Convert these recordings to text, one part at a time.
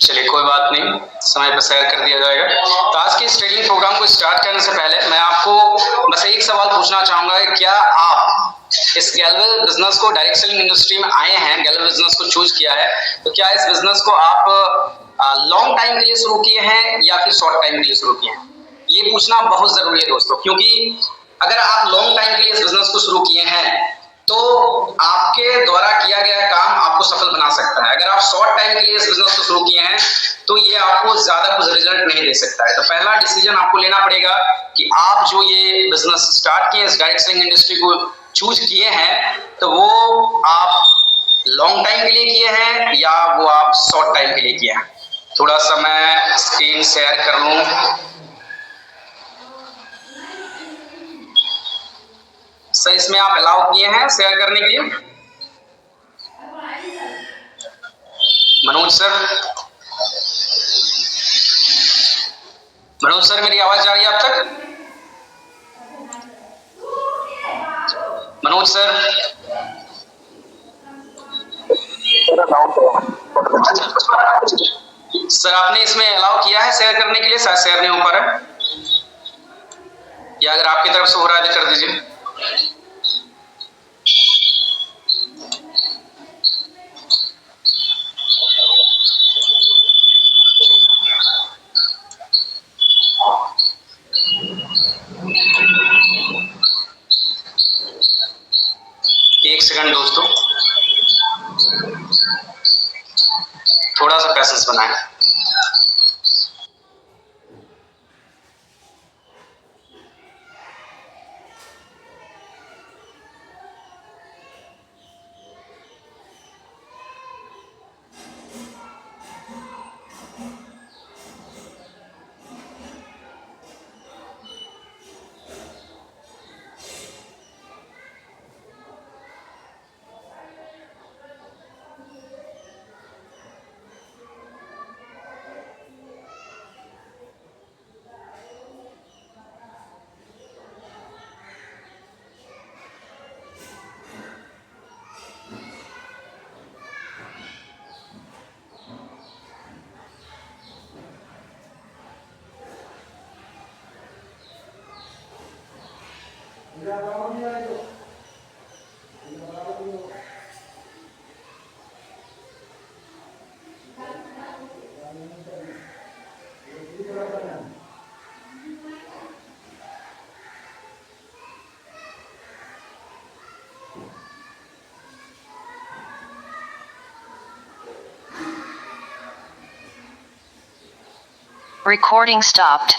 चलिए कोई बात नहीं, समय पर शेयर कर दिया जाएगा। तो आज के इस ट्रेनिंग प्रोग्राम को स्टार्ट करने से पहले मैं आपको बस एक सवाल पूछना चाहूंगा कि क्या आप इस गैलवेल बिजनेस को, डायरेक्ट सेलिंग इंडस्ट्री में आए हैं, गैलवेल बिजनेस को चूज किया है, तो क्या इस बिजनेस को आप लॉन्ग टाइम के लिए शुरू किए हैं या फिर शॉर्ट टाइम के लिए शुरू किए हैं? ये पूछना बहुत जरूरी है दोस्तों, क्योंकि अगर आप लॉन्ग टाइम के लिए इस बिजनेस को शुरू किए हैं तो आपके द्वारा किया गया काम आपको सफल बना सकता है। अगर आप शॉर्ट टाइम के लिए इस बिजनेस को शुरू किए हैं तो ये आपको ज्यादा कुछ रिजल्ट नहीं दे सकता है। तो पहला डिसीजन आपको लेना पड़ेगा कि आप जो ये बिजनेस स्टार्ट किए, इस डायरेक्ट सेलिंग इंडस्ट्री को चूज किए हैं, तो वो आप लॉन्ग टाइम के लिए किए हैं या वो आप शॉर्ट टाइम के लिए किए हैं। थोड़ा सा मैं स्क्रीन शेयर कर लूं। सर इसमें आप अलाउ किए हैं शेयर करने के लिए? मनोज सर, मनोज सर मेरी आवाज जा रही है आप तक? मनोज सर, सर आपने इसमें अलाउ किया है शेयर करने के लिए? शायद शेयर नहीं हो पा रहा है, या अगर आपकी तरफ से हो रहा है तो कर दीजिए। एक सेकंड दोस्तों, थोड़ा सा पैसेंस बनाएं। Recording stopped.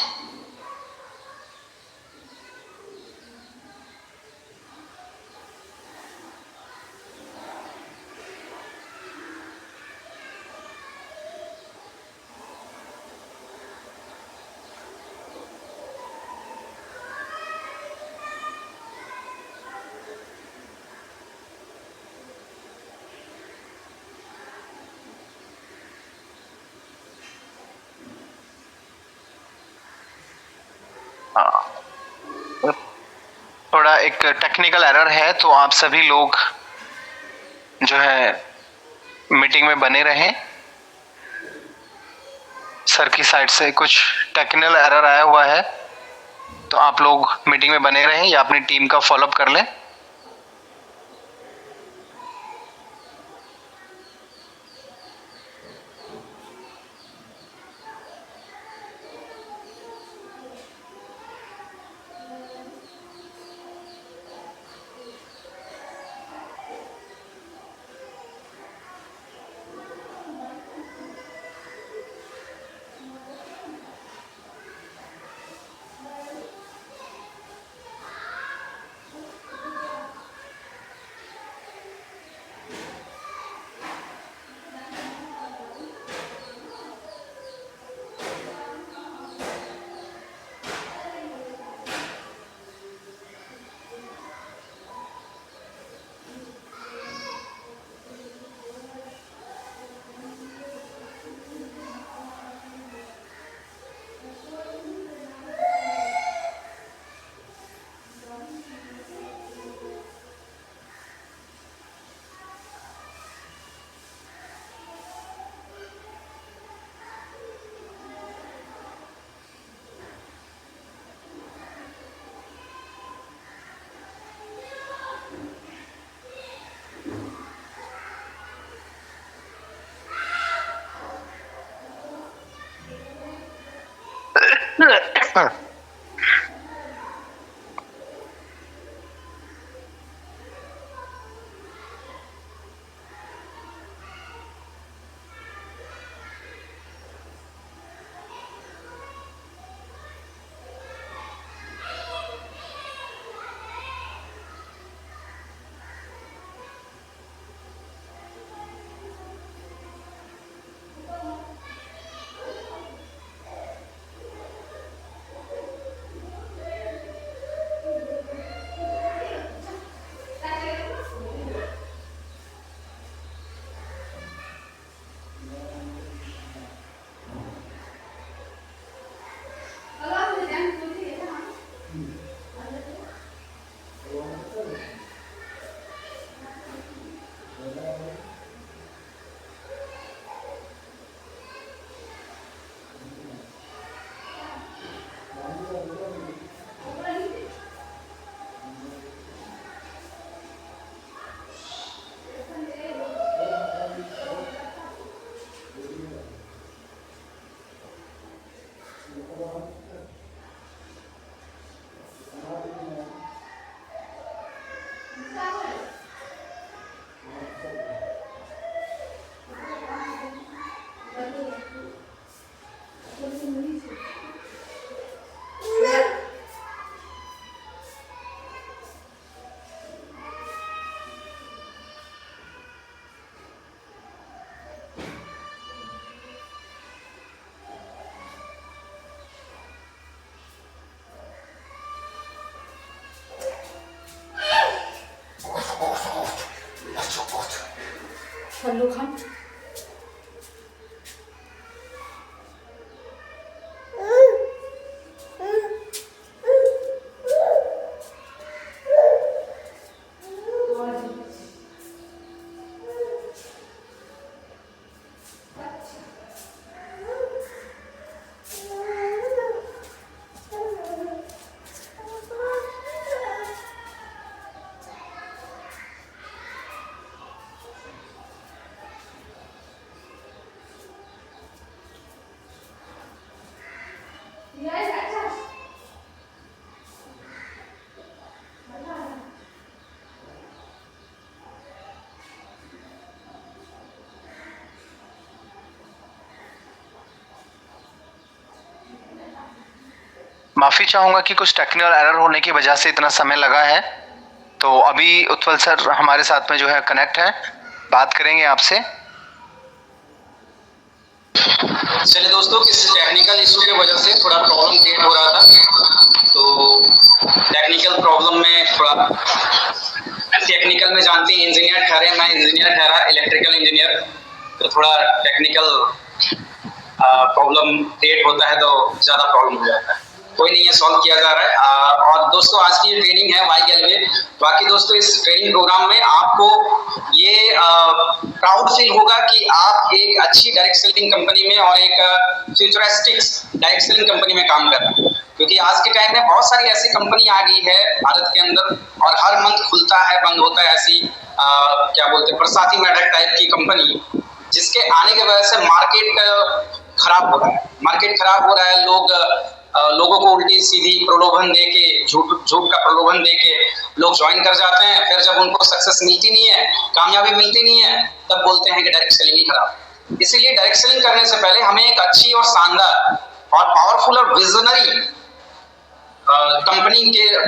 थोड़ा एक टेक्निकल एरर है, तो आप सभी लोग जो है मीटिंग में बने रहें। सर की साइड से कुछ टेक्निकल एरर आया हुआ है, तो आप लोग मीटिंग में बने रहें या अपनी टीम का फॉलोअप कर लें। सल्लू खान माफ़ी चाहूँगा कि कुछ टेक्निकल एरर होने की वजह से इतना समय लगा है। तो अभी उत्पल सर हमारे साथ में जो है कनेक्ट है, बात करेंगे आपसे। चलिए दोस्तों, किसी टेक्निकल इशू की वजह से थोड़ा प्रॉब्लम क्रिएट हो रहा था। तो टेक्निकल प्रॉब्लम में थोड़ा टेक्निकल में जानते हैं इंजीनियर ठहरे, मैं इंजीनियर ठहरा इलेक्ट्रिकल इंजीनियर, तो थोड़ा टेक्निकल प्रॉब्लम क्रिएट होता है तो ज़्यादा प्रॉब्लम हो जाता है। कोई नहीं है, सॉल्व किया जा रहा है। और दोस्तों आज की ट्रेनिंग है वाई गैलवे। बाकी दोस्तों इस ट्रेनिंग प्रोग्राम में आपको ये प्राउड फील होगा कि आप एक अच्छी डायरेक्ट सेलिंग कंपनी में और एक फ्यूचरिस्टिक्स डायरेक्ट सेलिंग कंपनी में काम कर रहे हैं। क्योंकि आज के टाइम में बहुत सारी ऐसी कंपनी आ गई है भारत के अंदर और हर मंथ खुलता है बंद होता है, ऐसी क्या बोलते हैं बरसाती मेढक टाइप की कंपनी, जिसके आने की वजह से मार्केट खराब हो रहा है। मार्केट खराब हो रहा है, लोगों को उल्टी सीधी प्रलोभन देके, झूठ का प्रलोभन देके लोग ज्वाइन कर जाते हैं। फिर जब उनको सक्सेस मिलती नहीं है, कामयाबी मिलती नहीं है, तब बोलते हैं कि डायरेक्ट सेलिंग ही खराब। इसीलिए डायरेक्ट सेलिंग करने से पहले हमें एक अच्छी और शानदार और पावरफुल और विजनरी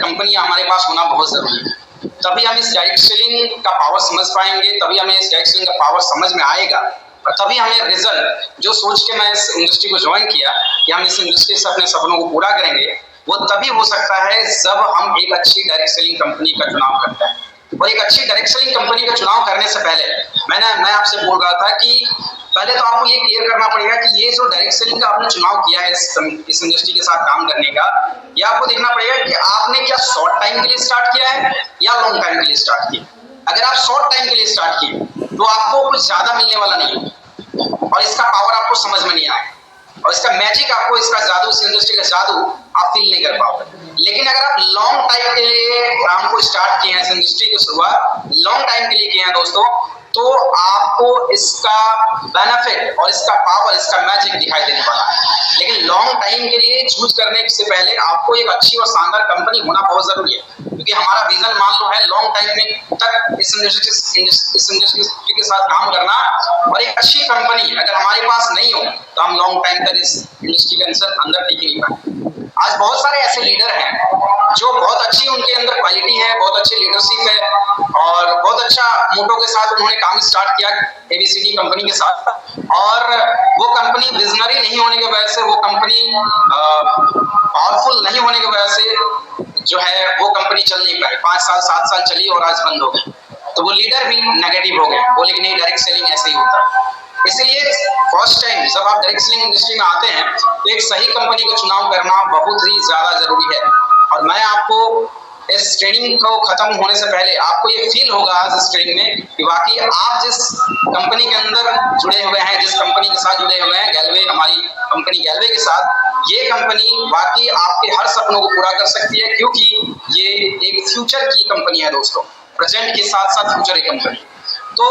कंपनी हमारे पास होना बहुत जरूरी है। तभी हम इस डायरेक्ट सेलिंग का पावर समझ पाएंगे, तभी हमें इस डायरेक्ट सेलिंग का पावर समझ में आएगा और तभी हमें रिजल्ट, जो सोच के मैं इस इंडस्ट्री को ज्वाइन किया कि हम इस इंडस्ट्री से अपने सपनों को पूरा करेंगे, वो तभी हो सकता है जब हम एक अच्छी डायरेक्ट सेलिंग कंपनी का चुनाव करते हैं। और एक अच्छी डायरेक्ट सेलिंग कंपनी का चुनाव करने से पहले मैं आपसे बोल रहा था कि पहले तो आपको ये क्लियर करना पड़ेगा कि ये जो डायरेक्ट सेलिंग का आपने चुनाव किया है इस इंडस्ट्री के साथ काम करने का, ये आपको देखना पड़ेगा कि आपने क्या शॉर्ट टाइम के लिए स्टार्ट किया है या लॉन्ग टाइम के लिए स्टार्ट किया। अगर आप शॉर्ट टाइम के लिए स्टार्ट किए तो आपको कुछ ज्यादा मिलने वाला नहीं है और इसका पावर आपको समझ में नहीं आएगा और इसका मैजिक आपको, इसका जादू, इस इंडस्ट्री का जादू आप फील नहीं कर पाओगे। लेकिन अगर आप लॉन्ग टाइम के लिए काम को स्टार्ट किए हैं, इस इंडस्ट्री की शुरुआत लॉन्ग टाइम के लिए किए हैं दोस्तों, तो आपको इसका बेनिफिट और इसका पावर, इसका मैजिक दिखाई देने वाला है। लेकिन लॉन्ग टाइम के लिए चूज करने से पहले आपको एक अच्छी और शानदार कंपनी होना बहुत जरूरी है, क्योंकि हमारा विजन मान लो है लॉन्ग टाइम में तक इस इंडस्ट्री के साथ काम करना। और एक अच्छी कंपनी अगर हमारे पास नहीं हो तो हम लॉन्ग टाइम तक इस इंडस्ट्री के अंदर टिक नहीं पाए। आज बहुत सारे ऐसे लीडर हैं जो बहुत अच्छी उनके अंदर क्वालिटी है, बहुत अच्छी लीडरशिप है और बहुत अच्छा मोटो के साथ उन्होंने काम स्टार्ट किया एबीसीडी कंपनी के साथ, और वो कंपनी विजनरी नहीं होने की वजह से, वो कंपनी पावरफुल नहीं होने की वजह से जो है वो कंपनी चल नहीं पाई। 5 साल 7 साल चली और आज बंद हो गई। तो वो लीडर भी नेगेटिव हो गए, बोले कि नहीं डायरेक्ट सेलिंग ऐसे ही होता है। इसलिए फर्स्ट टाइम जब आप डायरेक्ट सेलिंग इंडस्ट्री में आते हैं तो एक सही कंपनी का चुनाव करना बहुत ही ज्यादा जरूरी है। और मैं आपको इस ट्रेनिंग को खत्म होने से पहले आपको ये फील होगा आज इस ट्रेनिंग में कि वाकई आप जिस कंपनी के अंदर जुड़े हुए हैं, जिस कंपनी के साथ जुड़े हुए हैं, गैलवे, हमारी कंपनी गैलवे के साथ, ये कंपनी वाकई आपके हर सपनों को पूरा कर सकती है, क्योंकि ये एक फ्यूचर की कंपनी है दोस्तों, प्रेजेंट के साथ साथ फ्यूचर की कंपनी। तो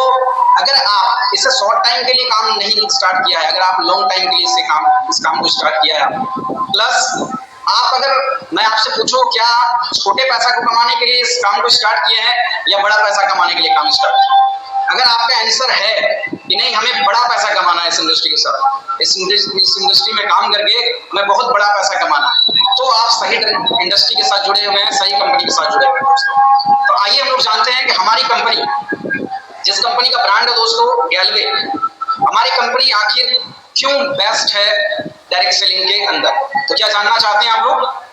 अगर आप इसे शॉर्ट टाइम के लिए काम नहीं स्टार्ट किया है, अगर आप लॉन्ग टाइम के लिए इस काम को स्टार्ट किया है, प्लस आप, अगर मैं आपसे पूछूं क्या छोटे पैसा को कमाने के लिए इस काम को स्टार्ट किए हैं या बड़ा पैसा कमाने के लिए काम स्टार्ट किया? अगर आपका आंसर है कि नहीं, हमें बड़ा पैसा कमाना है इस इंडस्ट्री के साथ, इस इंडस्ट्री में काम करके हमें बहुत बड़ा पैसा कमाना है, तो आप सही इंडस्ट्री के साथ जुड़े हुए हैं, सही कंपनी के साथ जुड़े हुए हैं दोस्तों। तो आइए हम लोग जानते हैं कि हमारी कंपनी, जिस कंपनी का ब्रांड है दोस्तों गैलवे, हमारी कंपनी आखिर क्यों बेस्ट है डायरेक्ट सेलिंग के अंदर। तो क्या जानना चाहते हैं आप लोग?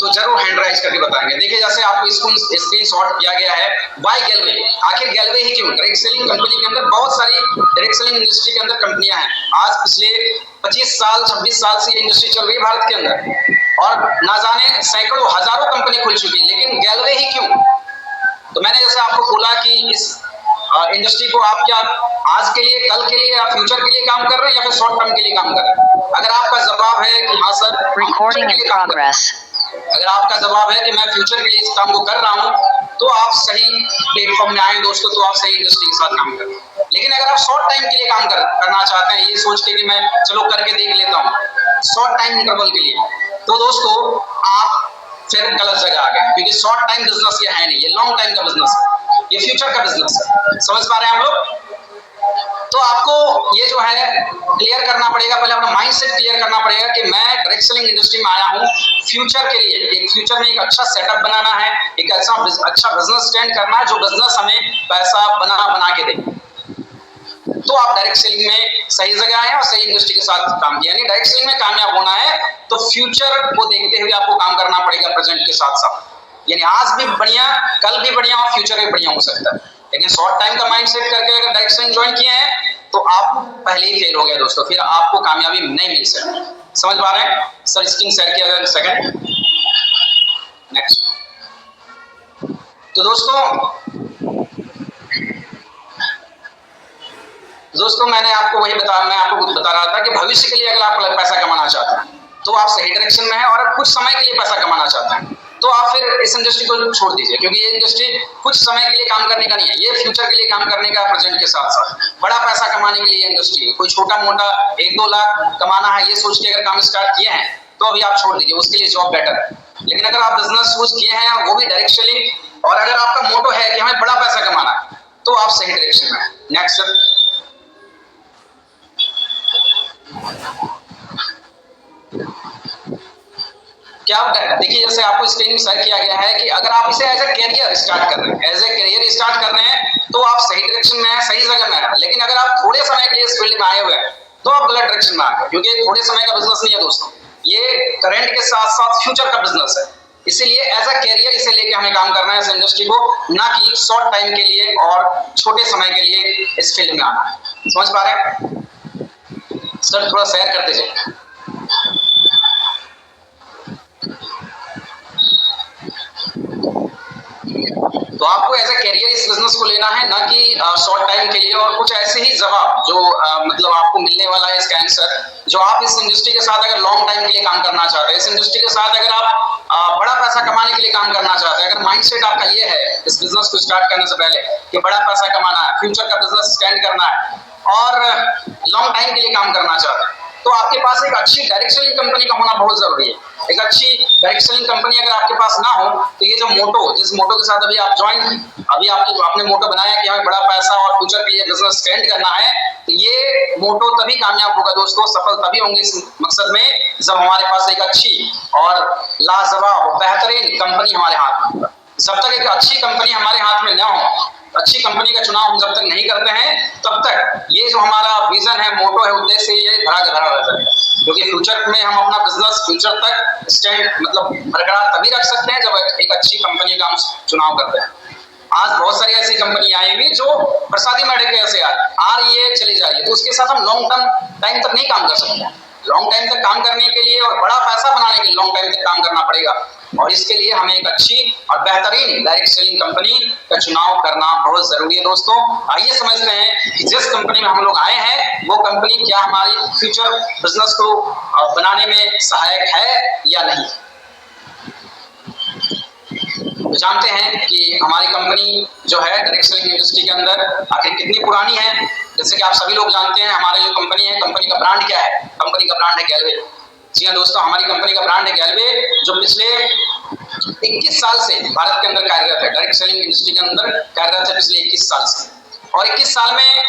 तो जरूर हैंड राइज करके बताएंगे। देखिए जैसे आपको स्क्रीन शॉट किया गया है, बाय गैलवे, आखिर गैलवे ही क्यों? डायरेक्ट सेलिंग कंपनी के अंदर बहुत सारी डायरेक्ट सेलिंग इंडस्ट्री के अंदर कंपनियां हैं। आज पिछले 25 साल 26 साल से ये इंडस्ट्री चल रही है भारत के अंदर, और ना जाने सैकड़ों हजारों कंपनी खुल चुकी है, लेकिन गैलवे ही क्यों? तो मैंने जैसे आपको बोला कि इस इंडस्ट्री को आप क्या आज के लिए, कल के लिए या फ्यूचर के लिए काम कर रहे हैं या फिर शॉर्ट टर्म के लिए काम कर रहे हैं? अगर आपका जवाब है कि हाँ सर, Recording in progress. अगर आपका जवाब है कि मैं फ्यूचर के लिए इस काम को कर रहा हूं, तो आप सही प्लेटफॉर्म में आए दोस्तों, तो आप सही इंडस्ट्री के साथ काम करें। लेकिन अगर आप शॉर्ट टाइम के लिए काम करना चाहते हैं, ये सोच के कि मैं चलो करके देख लेता हूँ शॉर्ट टाइम इंटरवल के लिए, तो दोस्तों आप फिर गलत जगह आ गए, क्योंकि शॉर्ट टाइम बिजनेस ये है नहीं, ये लॉन्ग टाइम का बिजनेस है, ये फ्यूचर का बिजनेस है। समझ पा रहे हैं हम लोग? तो आपको ये जो है क्लियर करना पड़ेगा, पहले अपना माइंडसेट क्लियर करना पड़ेगा कि मैं डायरेक्ट सेलिंग इंडस्ट्री में आया हूँ फ्यूचर के लिए, एक फ्यूचर में एक अच्छा सेटअप बनाना है, एक अच्छा बिजनेस स्टैंड करना है, जो बिजनेस हमें पैसा बना के दे। तो आप डायरेक्ट सेलिंग में सही जगह आए और सही इंडस्ट्री के साथ काम किया। यानी डायरेक्ट सेलिंग में कामयाब होना है तो फ्यूचर को देखते हुए आपको काम करना पड़ेगा प्रेजेंट के साथ साथ। यानी आज भी बढ़िया, कल भी बढ़िया और फ्यूचर भी बढ़िया हो सकता है। लेकिन शॉर्ट टाइम का माइंडसेट करके अगर डायरेक्ट सेलिंग ज्वाइन किए हैं तो आप पहले ही फेल हो गए दोस्तों, फिर आपको कामयाबी नहीं मिल सकती। समझ पा रहे हैं? सर स्क्रीन शेयर किया अगर सेकंड नेक्स्ट। तो दोस्तों मैंने आपको वही मैं आपको बता रहा था कि भविष्य के लिए अगर आप पैसा कमाना चाहते हैं तो आप सही डायरेक्शन में हैं, और अगर कुछ समय के लिए पैसा कमाना चाहते हैं तो आप फिर इस इंडस्ट्री को छोड़ दीजिए, क्योंकि ये इंडस्ट्री कुछ समय के लिए काम करने का नहीं है, ये फ्यूचर के लिए काम करने का प्रेजेंट के साथ साथ। बड़ा पैसा कमाने के लिए इंडस्ट्री है, कोई छोटा मोटा 1-2 लाख कमाना है ये सोच के अगर काम स्टार्ट किए हैं तो अभी आप छोड़ दीजिए, उसके लिए जॉब बेटर है। लेकिन अगर आप बिजनेस चूज किए हैं वो भी डायरेक्ट सेलिंग, और अगर आपका मोटो है कि हमें बड़ा पैसा कमाना है, तो आप सही डायरेक्शन में हैं। Next sir. क्या देखिए जैसे आपको स्क्रीन में शेयर किया गया है कि अगर आप इसे एज ए करियर स्टार्ट कर रहे हैं, एज ए करियर स्टार्ट कर रहे हैं तो आप सही डायरेक्शन में हैं, सही जगह में हैं। लेकिन अगर आप थोड़े समय के लिए इस फील्ड में आए हुए हैं तो आप गलत डायरेक्शन में आ गए, क्योंकि थोड़े समय का बिजनेस नहीं है दोस्तों, ये करंट के साथ साथ फ्यूचर का बिजनेस है। इसीलिए एज अ कैरियर इसे लेके हमें काम करना है इस इंडस्ट्री को, ना कि शॉर्ट टाइम के लिए और छोटे समय के लिए इस फील्ड में आना है। समझ पा रहे हैं सर? थोड़ा शेयर करते जाइए। तो आपको एज ए कैरियर इस बिजनेस को लेना है, ना कि शॉर्ट टाइम के लिए। और कुछ ऐसे ही जवाब जो मतलब आपको मिलने वाला है इसका आंसर, जो आप इस इंडस्ट्री के साथ अगर लॉन्ग टाइम के लिए काम करना चाहते हैं, इस इंडस्ट्री के साथ अगर आप बड़ा पैसा कमाने के लिए काम करना चाहते हैं, अगर माइंडसेट आपका ये है इस बिजनेस को स्टार्ट करने से पहले कि बड़ा पैसा कमाना है, फ्यूचर का बिजनेस स्टैंड करना है और लॉन्ग टाइम के लिए काम करना चाहते हैं, तो आपके पास एक अच्छी डायरेक्ट सेलिंग कंपनी का होना बहुत जरूरी है। एक अच्छी डायरेक्ट सेलिंग कंपनी अगर आपके पास ना हो तो ये जो जिस मोटो के साथ अभी आप आपने मोटो बनाया कि हमें बड़ा पैसा और फ्यूचर के लिए बिजनेस स्टैंड करना है, तो ये मोटो तभी कामयाब होगा दोस्तों, सफल तभी होंगे इस मकसद में जब हमारे पास एक अच्छी और लाजवाब बेहतरीन कंपनी हमारे हाथ में। जब तक एक अच्छी कंपनी हमारे हाथ में ना हो, अच्छी कंपनी का चुनाव हम जब तक नहीं करते हैं, तब तक ये जो हमारा विजन है, मोटो है, उद्देश्य, ये धरा धरा रहता है। क्योंकि फ्यूचर में हम अपना बिजनेस फ्यूचर तक स्टैंड मतलब बरकरार तभी रख सकते हैं जब एक अच्छी कंपनी का हम चुनाव करते हैं। आज बहुत सारी ऐसी कंपनी आई हुई जो बरसाती मेढ़े के ऐसे आ रही है, चली जा रही है, तो उसके साथ हम लॉन्ग टाइम तक नहीं काम कर सकते। लॉन्ग टाइम तक काम करने के लिए और बड़ा पैसा बनाने के लिए लॉन्ग टाइम तक काम करना पड़ेगा। और इसके लिए हमें एक अच्छी और बेहतरीन डायरेक्ट सेलिंग कंपनी का चुनाव करना बहुत जरूरी है दोस्तों। आइए समझते हैं कि जिस कंपनी में हम लोग आए हैं वो कंपनी क्या हमारी फ्यूचर बिजनेस को बनाने में सहायक है या नहीं। तो जानते हैं कि हमारी कंपनी जो है डायरेक्ट सेलिंग इंडस्ट्री के अंदर आखिर कितनी पुरानी है। जैसे कि आप सभी लोग जानते हैं हमारी जो कंपनी है, कंपनी का ब्रांड क्या है? कंपनी का ब्रांड है गैलवे। जी हाँ दोस्तों, हमारी कंपनी का ब्रांड है गैलवे, जो पिछले 21 साल से भारत के अंदर कार्यरत है, डायरेक्ट सेलिंग इंडस्ट्री के अंदर कार्यरत है पिछले 21 साल से। और 21 साल में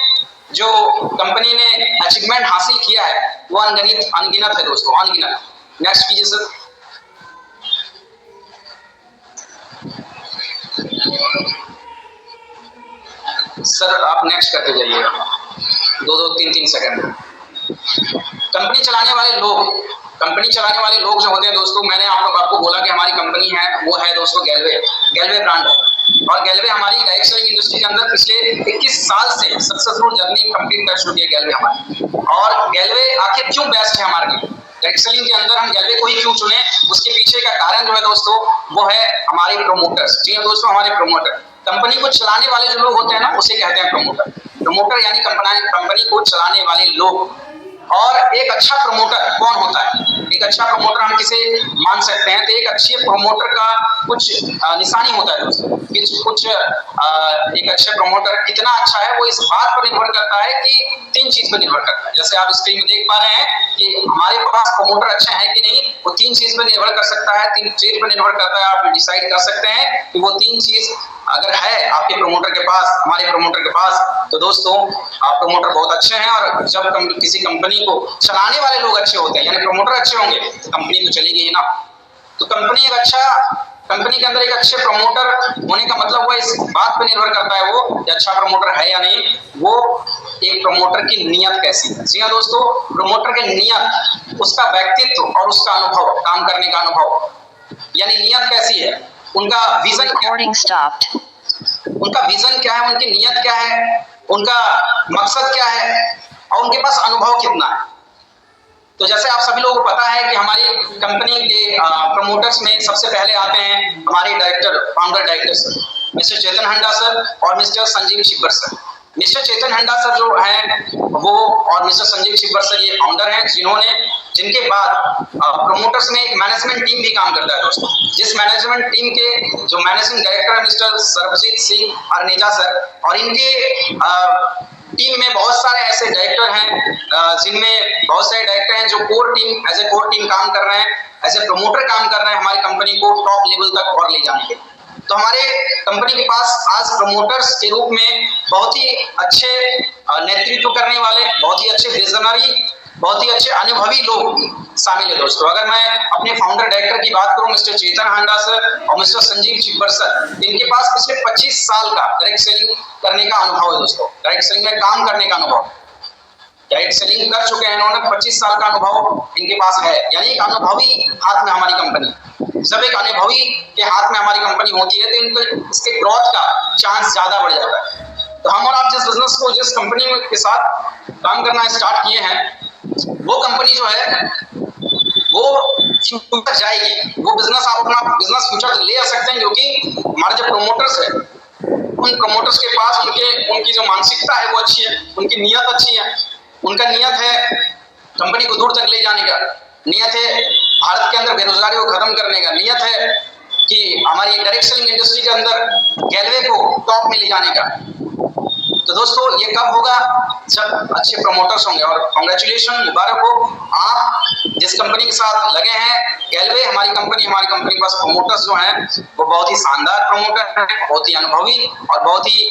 जो कंपनी ने अचीवमेंट हासिल किया है वो अनगिनत है दोस्तों, अनगिनत। नेक्स्ट कीजिए सर। सर आप नेक्स्ट करते जाइएगा, 2-3 सेकंड। कंपनी चलाने वाले लोग जो होते हैं दोस्तों, मैंने आपको बोला कि हमारी कंपनी है वो है दोस्तों गैलवे ब्रांड है। और गैलवे हमारी डायरेक्ट सेलिंग इंडस्ट्री के अंदर पिछले 21 साल से सक्सेसफुल जर्नी कंप्लीट कर चुकी है गैलवे हमारी। और गैलवे आखिर क्यों बेस्ट है हमारे लिए, डायरेक्ट सेलिंग के अंदर हम गैलवे को ही क्यों चुने, उसके पीछे का कारण जो है दोस्तों वो है हमारे प्रोमोटर्स। जी हाँ दोस्तों, हमारे प्रोमोटर, कंपनी को चलाने वाले जो लोग होते हैं ना उसे कहते हैं प्रोमोटर यानी कंपनी को चलाने वाले लोग। और एक अच्छा प्रमोटर कौन होता है? एक अच्छा प्रमोटर हम किसे मान सकते हैं? तो एक अच्छे प्रमोटर का कुछ निशानी होता है दोस्तों। एक अच्छे प्रमोटर कितना अच्छा है वो इस बात पर निर्भर करता है कि 3 चीज पर निर्भर करता है। जैसे आप स्क्रीन में देख पा रहे हैं कि हमारे पास प्रमोटर अच्छे हैं कि नहीं, वो 3 चीज पर निर्भर कर सकता है, 3 चीज पर निर्भर करता है। आप डिसाइड कर सकते हैं कि वो 3 चीज अगर है आपके प्रमोटर के पास, हमारे प्रमोटर के पास, तो दोस्तों आप प्रमोटर बहुत अच्छे हैं। और जब किसी कंपनी को चलाने वाले लोग अच्छे होते हैं यानी प्रमोटर अच्छे होंगे तो कंपनी तो चलेगी ही ना। तो कंपनी के अंदर एक अच्छे प्रमोटर होने का मतलब वो इस बात पर निर्भर करता है वो कि अच्छा प्रमोटर है या नहीं, वो एक प्रमोटर की नियत कैसी है। जी हाँ दोस्तों, प्रमोटर की नियत, उसका व्यक्तित्व और उसका अनुभव, काम करने का अनुभव, यानी नियत कैसी है, उनका विजन क्या है, उनका विजन क्या है, उनकी नियत क्या है, उनका मकसद क्या है और उनके पास अनुभव कितना है। तो जैसे आप सभी लोगों को पता है कि हमारी कंपनी के प्रमोटर्स में सबसे पहले आते हैं हमारे founder director sir, mister Chetan Handa sir और mister Sanjeev Chhibber sir. Mister Chetan Handa sir जो हैं वो और मिस्टर संजीव छिब्बर सर ये फाउंडर हैं जिनके बाद प्रमोटर्स में एक मैनेजमेंट टीम भी काम करता है दोस्तों। जिस मैनेजमेंट टीम के जो मैनेजिंग डायरेक्टर है मिस्टर सरबजीत सिंह अरनेजा सर, और इनके टीम में बहुत सारे ऐसे डायरेक्टर हैं जिनमें बहुत सारे डायरेक्टर हैं जो एज ए कोर टीम काम कर रहे हैं, एज ए प्रमोटर काम कर रहे हैं हमारी कंपनी को टॉप लेवल तक और ले जाने के। तो हमारे कंपनी के पास आज प्रमोटर्स के रूप में बहुत ही अच्छे नेतृत्व करने वाले, बहुत ही अच्छे विजनरी, बहुत ही अच्छे अनुभवी लोग शामिल है दोस्तों। अगर मैं अपने फाउंडर डायरेक्टर की बात करूं मिस्टर चेतन हांडा सर और मिस्टर संजीव छिब्बर सर, इनके पास पिछले 25 साल का डायरेक्ट सेलिंग करने का अनुभव है दोस्तों, डायरेक्ट सेलिंग में काम करने का अनुभव, डायरेक्ट सेलिंग कर चुके हैं इन्होंने, 25 साल का अनुभव इनके पास है। यानी एक अनुभवी हाथ में हमारी कंपनी, जब एक अनुभवी के हाथ में हमारी कंपनी होती है तो इनको इसके ग्रोथ का चांस ज्यादा बढ़ जाता है। तो हम और आप जिस बिजनेस को, जिस कंपनी के साथ काम करना स्टार्ट किए हैं, वो कंपनी जो है वो फ्यूचर जाएगी, वो बिजनेस आप अपना बिजनेस फ्यूचर ले आ सकते हैं, क्योंकि हमारे जो प्रमोटर्स है उन प्रमोटर्स के पास उनकी जो मानसिकता है वो अच्छी है, उनकी नियत अच्छी है। उनका नियत है कंपनी को दूर तक ले जाने का, नियत है भारत के अंदर बेरोजगारी को खत्म करने का, नियत है कि हमारी डायरेक्ट सेलिंग इंडस्ट्री के अंदर गैलवे को टॉप में ले जाने का। तो दोस्तों ये कब होगा? जब अच्छे प्रमोटर्स होंगे। और कांग्रेचुलेशन, मुबारक हो, आप जिस कंपनी के साथ लगे हैं गैलवे, हमारी कंपनी के पास प्रमोटर्स जो हैं वो बहुत ही शानदार प्रमोटर हैं, बहुत ही अनुभवी और बहुत ही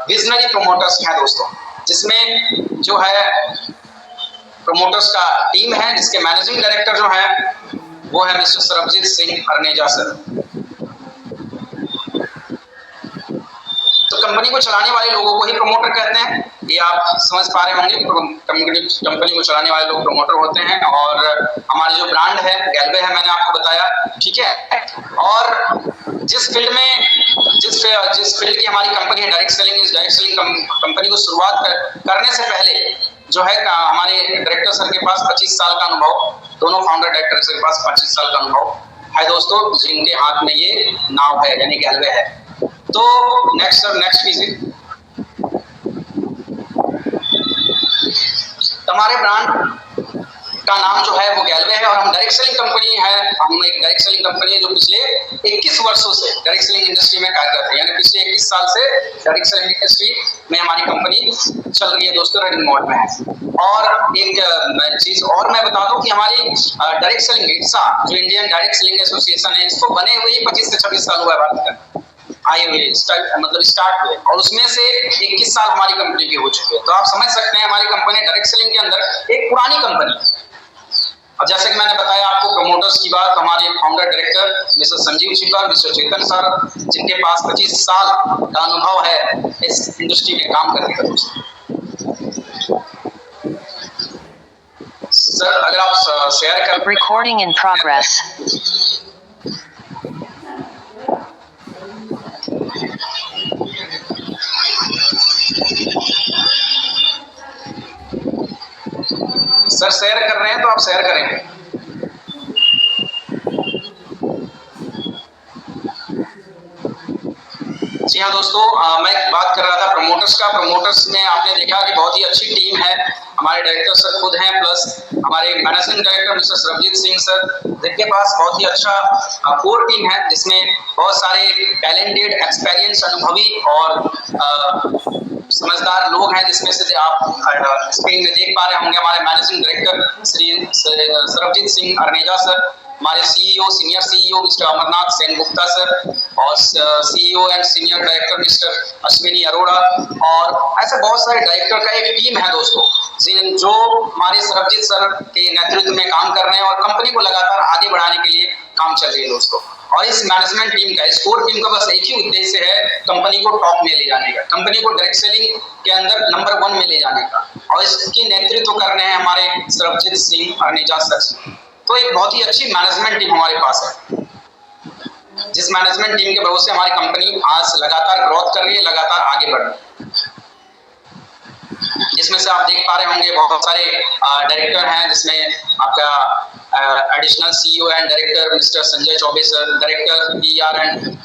विजनरी प्रमोटर्स हैं दोस्तों, जिसमें जो है प्रमोटर्स का टीम है, जिसके मैनेजिंग डायरेक्टर जो है वो है मिस्टर सरबजीत सिंह अरनेजा सर। तो कंपनी को चलाने वाले लोगों को ही प्रमोटर कहते हैं, ये आप समझ पा रहे होंगे कि कंपनी को चलाने वाले लोग प्रमोटर होते हैं। और हमारी जो ब्रांड है गैलवे है, मैंने आपको बताया, ठीक है। और जिस फील्ड की हमारी कंपनी है डायरेक्ट सेलिंग कंपनी को शुरुआत करने से पहले जो है हमारे डायरेक्टर सर के पास 25 साल का अनुभव, दोनों फाउंडर डायरेक्टर के पास 25 साल का अनुभव है दोस्तों, जिनके हाथ में ये नाव है यानी गैलवे है। तो नेक्स्ट सर, नेक्स्ट कीजिए। हमारे ब्रांड का नाम जो है वो गैलवे है और हम डायरेक्ट सेलिंग कंपनी है। हम एक डायरेक्ट सेलिंग कंपनी है जो पिछले 21 वर्षों से डायरेक्ट सेलिंग इंडस्ट्री में कार्यरत है, यानी पिछले 21 साल से डायरेक्ट सेलिंग इंडस्ट्री में हमारी कंपनी चल रही है दोस्तों, रनिंग मोड में है। और एक चीज और मैं बता दूं कि हमारी डायरेक्ट सेलिंग IDSA जो इंडियन डायरेक्ट सेलिंग एसोसिएशन है, इसको बने हुए 25 से 26 साल हुआ है भारत का, आए हुए मतलब स्टार्ट हुए, और उसमें से 21 साल हमारी कंपनी के हो चुके हैं। तो आप समझ सकते हैं हमारी कंपनी डायरेक्ट सेलिंग के अंदर एक पुरानी कंपनी है। अब जैसे कि मैंने बताया आपको प्रमोटर्स की बात, हमारे founder director mister Sanjeev Chilkar, mister Chetan sir, जिनके पास 25 साल का अनुभव है इस इंडस्ट्री में काम करने का। सर अगर आप शेयर कर। Recording in progress. Sir share कर रहे हैं तो आप शेयर करेंगे। जी हाँ दोस्तों, मैं बात कर रहा था प्रमोटर्स का। प्रमोटर्स में आपने देखा कि बहुत ही अच्छी टीम है। हमारे डायरेक्टर सर खुद हैं, प्लस हमारे managing director mister Sarabjit Singh sir, जिनके पास बहुत ही अच्छा कोर टीम है, जिसमें बहुत सारे टैलेंटेड, एक्सपीरियंस, अनुभवी और समझदार लोग हैं, जिसमें से आप स्क्रीन में देख पा रहे होंगे हमारे managing director Shri Sarabjit Singh Arneja sir, हमारे CEO, senior CEO mister Amarnath Sen Gupta sir, और CEO and senior director mister Ashwini Arora, और ऐसे बहुत सारे डायरेक्टर का एक टीम है दोस्तों, जो हमारे सरबजीत सर के नेतृत्व में काम कर रहे हैं और कंपनी को लगातार आगे बढ़ाने के लिए काम चल रही है दोस्तों। और इस मैनेजमेंट टीम का, इस कोर टीम का बस एक ही उद्देश्य है, कंपनी को टॉप में ले जाने का, कंपनी को डायरेक्ट सेलिंग के अंदर नंबर 1 में ले जाने का, और इसकी नेतृत्व कर रहे हैं हमारे सरबजीत सिंह अरनेजा सर। तो एक बहुत ही अच्छी मैनेजमेंट टीम हमारे पास है, जिस मैनेजमेंट टीम के भरोसे हमारी कंपनी आज लगातार ग्रोथ कर रही है, लगातार आगे बढ़ रही है। जिसमें से आप देख पा रहे होंगे बहुत सारे डायरेक्टर हैं, जिसमें आपका additional CEO and director mister Sanjay Choubey sir, director PR and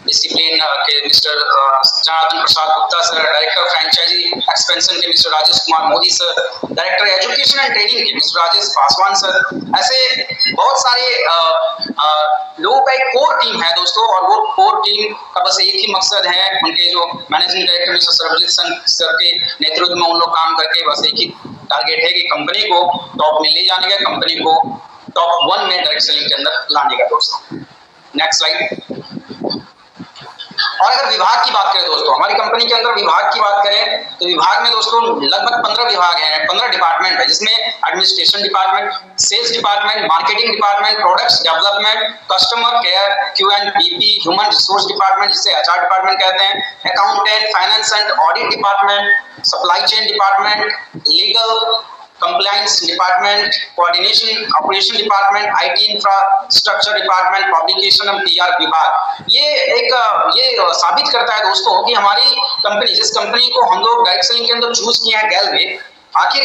discipline के mister Janardan Prasad Gupta sir, director franchise expansion के mister Rajesh Kumar Modi sir, director education and training के मिस्टर राजेश पासवान सर। ऐसे बहुत सारे लोगों का एक कोर टीम है दोस्तों, और वो कोर टीम का बस एक ही मकसद है, उनके जो managing director mister Sarabjit sir के नेतृत्व में उन लोग काम करके बस एक ही टारगेट है कि कंपनी को टॉप में ले जाने का, कंपनी को टॉप 1 में डायरेक्ट सेलिंग के अंदर लाने का दोस्तों। Next slide. और अगर विभाग की बात करें दोस्तों, हमारी कंपनी के अंदर विभाग की बात करें तो विभाग में दोस्तों लगभग 15 विभाग हैं, 15 डिपार्टमेंट है, जिसमें administration department, sales department, marketing department, products development, customer care, QNBP, human resource department जिसे HR डिपार्टमेंट कहते हैं, accountant, finance and audit department, supply chain department, legal compliance department, coordination operation department, IT infrastructure department, publication and PR विभाग। ये साबित करता है दोस्तों कि हमारी कंपनी, जिस कंपनी को हम लोग डायरेक्ट सेलिंग के अंदर चूज किया है गैलवे, आखिर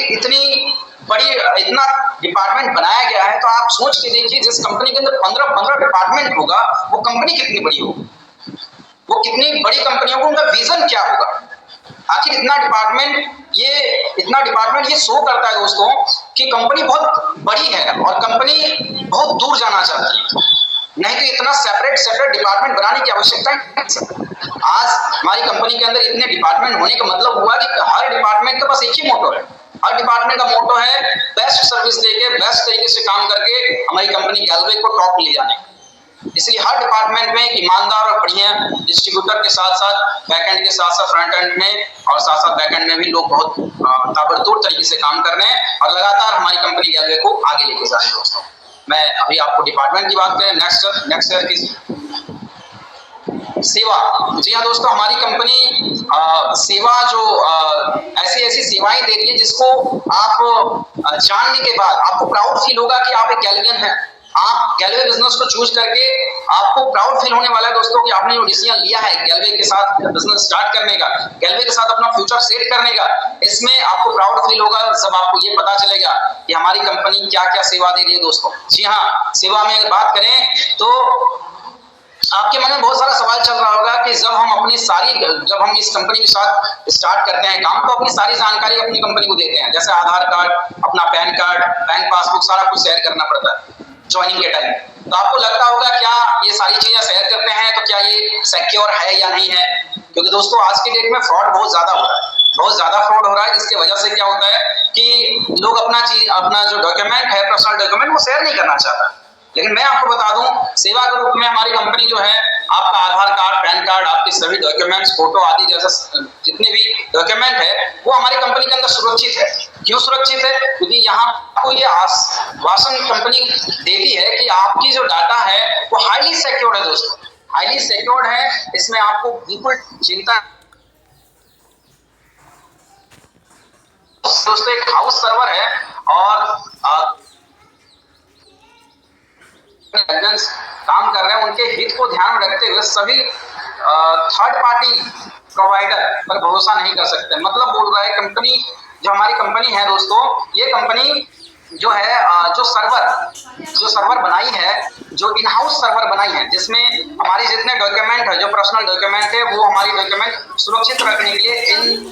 इतना डिपार्टमेंट बनाया गया है। तो आप सोच के देखिए, जिस कंपनी के अंदर 15 डिपार्टमेंट होगा, वो कंपनी कितनी बड़ी होगी, वो कितनी बड़ी कंपनी होगी, उनका विजन क्या होगा। आखिर इतना डिपार्टमेंट ये शो करता है दोस्तों कि कंपनी बहुत बड़ी है और कंपनी बहुत दूर जाना चाहती है, नहीं तो इतना सेपरेट डिपार्टमेंट बनाने की आवश्यकता नहीं। आज हमारी कंपनी के अंदर इतने डिपार्टमेंट होने का मतलब हुआ कि हर डिपार्टमेंट का बस एक ही मोटो है, हर डिपार्टमेंट का मोटो है बेस्ट सर्विस देके, बेस्ट तरीके से काम करके हमारी कंपनी गैलवे को टॉप ले जाने। इसलिए हर डिपार्टमेंट में ईमानदार और बढ़िया डिस्ट्रीब्यूटर के साथ साथ बैकएंड के साथ साथ फ्रंट एंड में और साथ साथ बैकएंड में भी लोग बहुत ताबड़तोड़ तरीके से काम कर रहे हैं और लगातार हमारी कंपनी गैलवे को आगे लेके जा रही है दोस्तों। मैं अभी आपको डिपार्टमेंट की बात करें, नेक्स्ट ईयर की सेवा। जी हाँ दोस्तों, हमारी कंपनी सेवा जो ऐसी सेवाएं देती है जिसको आप जानने के बाद आपको प्राउड फील होगा कि आप एक गैलवियन हैं। आप गैलवे बिजनेस को चूज करके आपको प्राउड फील होने वाला है दोस्तों कि आपने जो डिसीजन लिया है गैलवे के साथ बिजनेस स्टार्ट करने का, गैलवे के साथ अपना फ्यूचर सेट करने का, इसमें आपको प्राउड फील होगा जब आपको ये पता चलेगा कि हमारी कंपनी क्या क्या सेवा दे रही है दोस्तों। जी हाँ, सेवा में अगर बात करें तो आपके मन में बहुत सारा सवाल चल रहा होगा कि जब हम इस कंपनी के साथ स्टार्ट करते हैं काम, तो अपनी सारी जानकारी अपनी कंपनी को देते हैं, जैसे आधार कार्ड, अपना पैन कार्ड, बैंक पासबुक, सारा कुछ शेयर करना पड़ता है ज्वाइनिंग के टाइम। तो आपको लगता होगा क्या ये सारी चीजें शेयर करते हैं तो क्या ये सिक्योर है या नहीं है? क्योंकि दोस्तों आज की डेट में फ्रॉड बहुत ज्यादा हो रहा है, बहुत ज्यादा फ्रॉड हो रहा है, जिसकी वजह से क्या होता है कि लोग अपना जो डॉक्यूमेंट है, पर्सनल डॉक्यूमेंट, वो शेयर नहीं करना चाहता। लेकिन मैं आपको बता दूं, सेवा के रूप में हमारी कंपनी जो है आपका आधार कार्ड, पैन कार्ड, आपके सभी डॉक्यूमेंट्स, फोटो आदि जैसे जितने भी डॉक्यूमेंट है वो हमारी कंपनी के अंदर सुरक्षित है। क्यों सुरक्षित है? क्योंकि यहाँ आपको ये आश्वासन कंपनी देती है कि आपकी जो डाटा है वो हाईली सिक्योर्ड है दोस्तों, हाईली सिक्योर्ड है, इसमें आपको बिल्कुल चिंता। दोस्तों एक हाउस सर्वर है और काम कर रहे हैं, उनके हित को ध्यान में रखते हुए सभी थर्ड पार्टी प्रोवाइडर पर भरोसा नहीं कर सकते। मतलब बोल रहा है कंपनी, जो हमारी कंपनी है दोस्तों, ये कंपनी जो है जो सर्वर बनाई है, जो इन हाउस सर्वर बनाई है, जिसमें हमारे जितने डॉक्यूमेंट है, जो पर्सनल डॉक्यूमेंट है, वो हमारी डॉक्यूमेंट सुरक्षित रखने के लिए इन